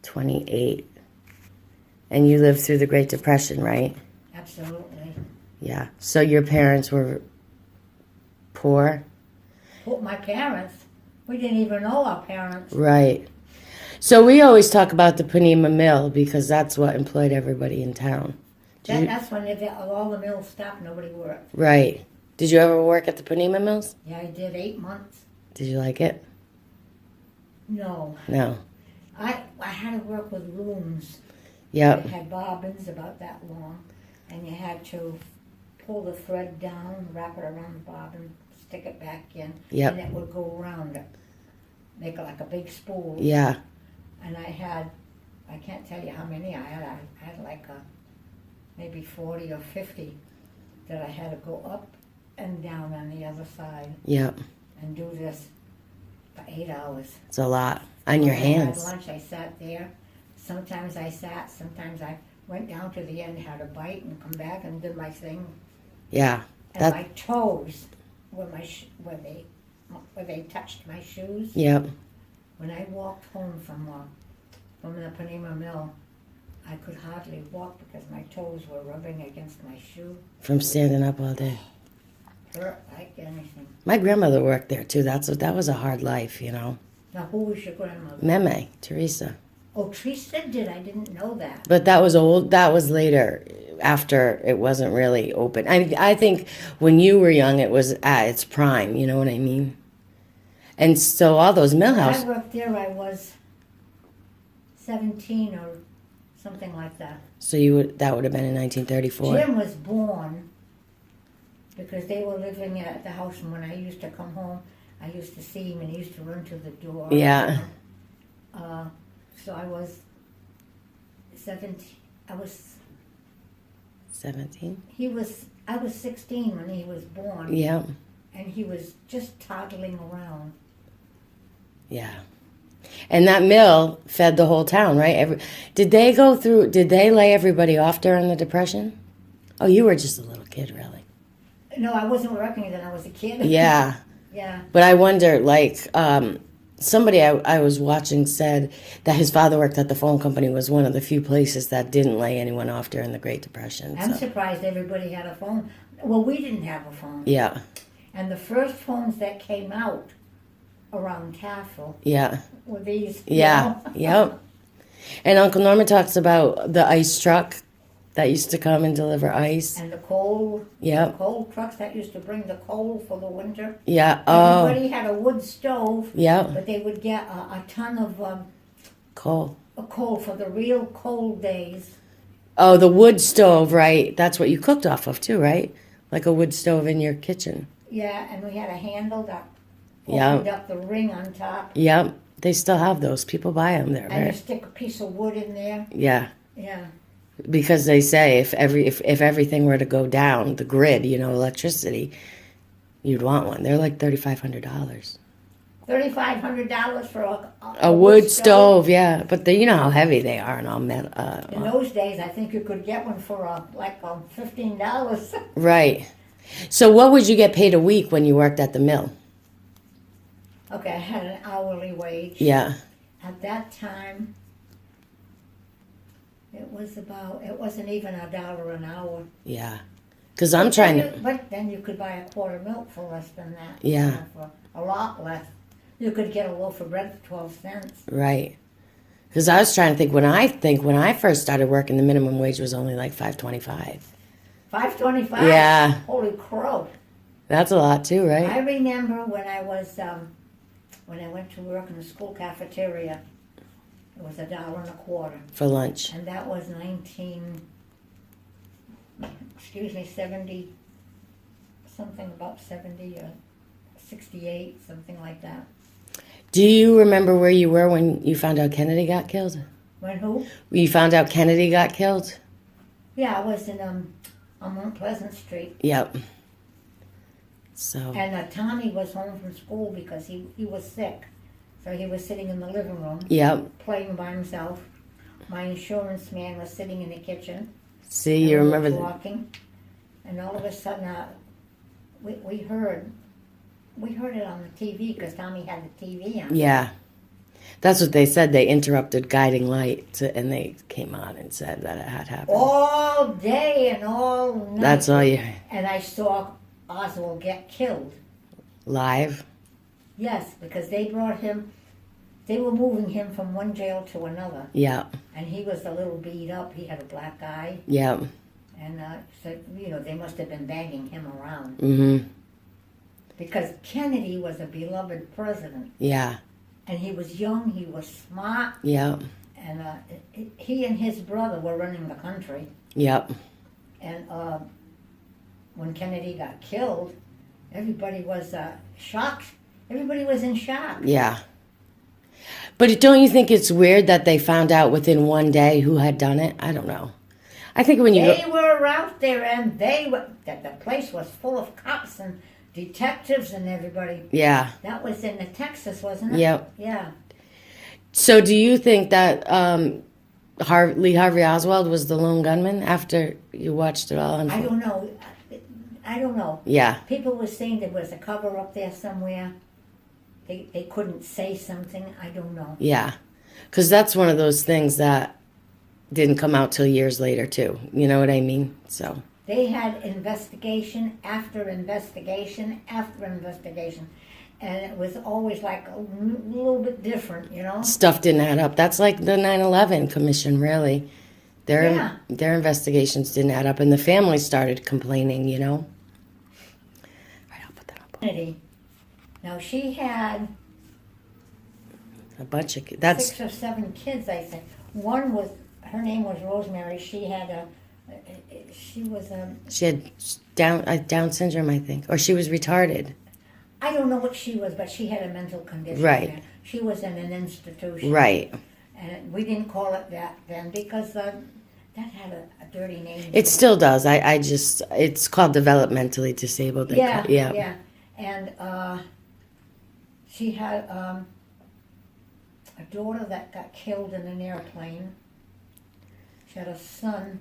28. And you lived through the Great Depression, right? Absolutely. Yeah. So your parents were poor? My parents, we didn't even know our parents. Right. So we always talk about the Panema Mill because that's what employed everybody in town. That's when all the mills stopped, nobody worked. Right. Did you ever work at the Panema Mills? Yeah, I did 8 months. Did you like it? No. No. I had to work with looms. Yep. It had bobbins about that long, and you had to pull the thread down, wrap it around the bobbin, stick it back in, Yep. and it would go around it, make it like a big spool. Yeah. And I can't tell you how many I had. I had like maybe 40 or 50 that I had to go up and down on the other side Yep. and do this for 8 hours. It's a lot on your hands. I had lunch, I sat there. Sometimes I sat, sometimes I went down to the end, had a bite, and come back and did my thing. Yeah. And my toes, where they touched my shoes. Yep. When I walked home from the Panema Mill, I could hardly walk because my toes were rubbing against my shoe. From standing up all day. Hurt like anything. My grandmother worked there too. That was a hard life, you know. Now, who was your grandmother? Meme, Teresa. Oh, Teresa did. I didn't know that. But that was old. That was later, after it wasn't really open. I think when you were young, it was at its prime. You know what I mean? And so all those mill When houses. I worked there, I was 17 or something like that. So that would have been in 1934. Jim was born because they were living at the house, and when I used to come home, I used to see him, and he used to run to the door. Yeah. So I was 17. I was 17. I was 16 when he was born. Yeah. And he was just toddling around. Yeah. And that mill fed the whole town, right? Did they lay everybody off during the Depression? Oh, you were just a little kid, really. No, I wasn't working then. I was a kid. Yeah. Yeah. But I wonder, somebody I was watching said that his father worked at the phone company, was one of the few places that didn't lay anyone off during the Great Depression. I'm surprised everybody had a phone. Well, we didn't have a phone. Yeah. And the first phones that came out around Tassel Yeah. were these. Yeah. Yep. And Uncle Norman talks about the ice truck that used to come and deliver ice. And the coal. Yep. The coal trucks that used to bring the coal for the winter. Yeah. Oh. Everybody had a wood stove. Yep. But they would get a ton of Coal. coal for the real cold days. Oh, the wood stove, right? That's what you cooked off of too, right? Like a wood stove in your kitchen. Yeah, and we had a handle that Yeah. opened up the ring on top. Yep. They still have those. People buy them there, And you right? stick a piece of wood in there. Yeah. Yeah. Because they say if everything were to go down, the grid, electricity, you'd want one. They're like $3,500. $3,500 for A wood stove, yeah. But you know how heavy they are and all metal. In those days, I think you could get one for $15. Right. So what would you get paid a week when you worked at the mill? Okay, I had an hourly wage. Yeah. At that time, it wasn't even $1 an hour. Yeah. Because I'm trying to... But then you could buy a quart of milk for less than that. Yeah. For a lot less. You could get a loaf of bread for 12 cents. Right. Because I was trying to think when I first started working, the minimum wage was only like $5.25. $5.25? Yeah. Holy crow. That's a lot too, right? I remember when I went to work in the school cafeteria, it was $1.25. For lunch. And that was 70, something about 70 or 68, something like that. Do you remember where you were when you found out Kennedy got killed? When who? You found out Kennedy got killed? Yeah, I was on Mount Pleasant Street. Yep. So. And Tommy was home from school because he was sick. So he was sitting in the living room. Yep. Playing by himself. My insurance man was sitting in the kitchen. See, you remember that. Walking. And all of a sudden, we heard it on the TV because Tommy had the TV on. Yeah. That's what they said. They interrupted guiding light, and they came on and said that it had happened. All day and all night. That's all you And I saw Oswald get killed. live. Yes, because they brought him, they were moving him from one jail to another. Yeah, And he was a little beat up. He had a black eye. yeah. And so, they must have been banging him around. Mm-hmm. Because Kennedy was a beloved president. Yeah, And he was young, he was smart. yeah, And he and his brother were running the country. yep. And when Kennedy got killed, everybody was shocked. Everybody was in shock. Yeah. But don't you think it's weird that they found out within one day who had done it? I don't know. I think when you They were out there, and the place was full of cops and detectives and everybody. yeah, That was in Texas, wasn't it? yep. Yeah. So do you think that Lee Harvey Oswald was the lone gunman after you watched it all unfold? I don't know. I don't know. Yeah, People were saying there was a cover up there somewhere. They couldn't say something. I don't know. yeah. Because that's one of those things that didn't come out till years later, too. You know what I mean? So They had investigation after investigation after investigation. And it was always like a little bit different, stuff didn't add up. That's like the 9/11 Commission, really. Yeah. Their investigations didn't add up, and the family started complaining, All right, I'll put that up. Kennedy. Now she had A bunch of that's 6 or 7 kids, I think. One was, her name was Rosemary. She had she had Down syndrome, I think, or she was retarded. I don't know what she was, but she had a mental condition. Right. There. She was in an institution. Right. And we didn't call it that then because that had a dirty name. It still does. I just it's called developmentally disabled. Yeah. And she had a daughter that got killed in an airplane. She had a son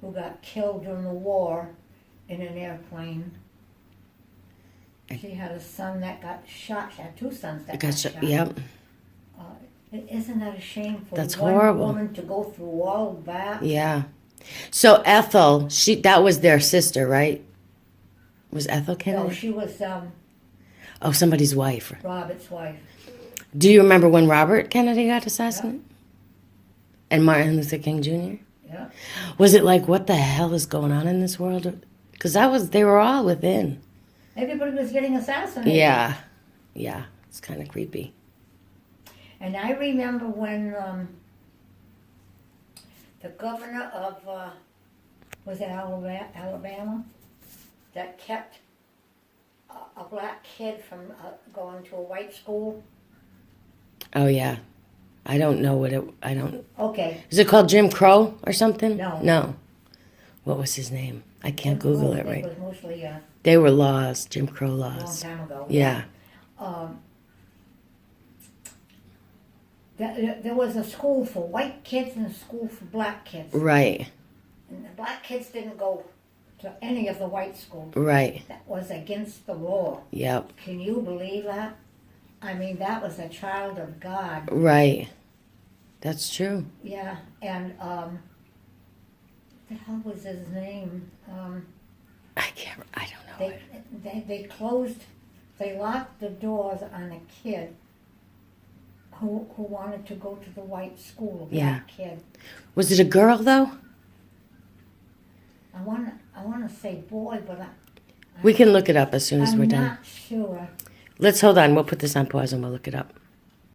who got killed during the war in an airplane. She had a son that got shot. She had 2 sons that got shot. Yep. Isn't that a shame for That's one horrible. woman to go through all of that? Yeah. So Ethel, that was their sister, right? Was Ethel Kennedy? No, she was Oh, somebody's wife. Robert's wife. Do you remember when Robert Kennedy got assassinated? And Martin Luther King Jr.? Yeah. Was it like, what the hell is going on in this world? Because they were all within. Everybody was getting assassinated. Yeah. Yeah. It's kind of creepy. And I remember when the governor of, was it Alabama, that kept a black kid from going to a white school. Oh, yeah. I don't know Okay. Is it called Jim Crow or something? No. No. What was his name? I can't Google it right. It was mostly a They were laws, Jim Crow long laws. time ago. Yeah. There was a school for white kids and a school for black kids. Right. And the black kids didn't go to any of the white schools. Right. That was against the law. Yep. Can you believe that? I mean, that was a child of God. Right. That's true. Yeah, and what the hell was his name? I don't know. They locked the doors on a kid who wanted to go to the white school, a black kid. Was it a girl, though? I want to say boy, but We can look it up as soon as we're I'm done. not sure. Let's hold on. We'll put this on pause and we'll look it up.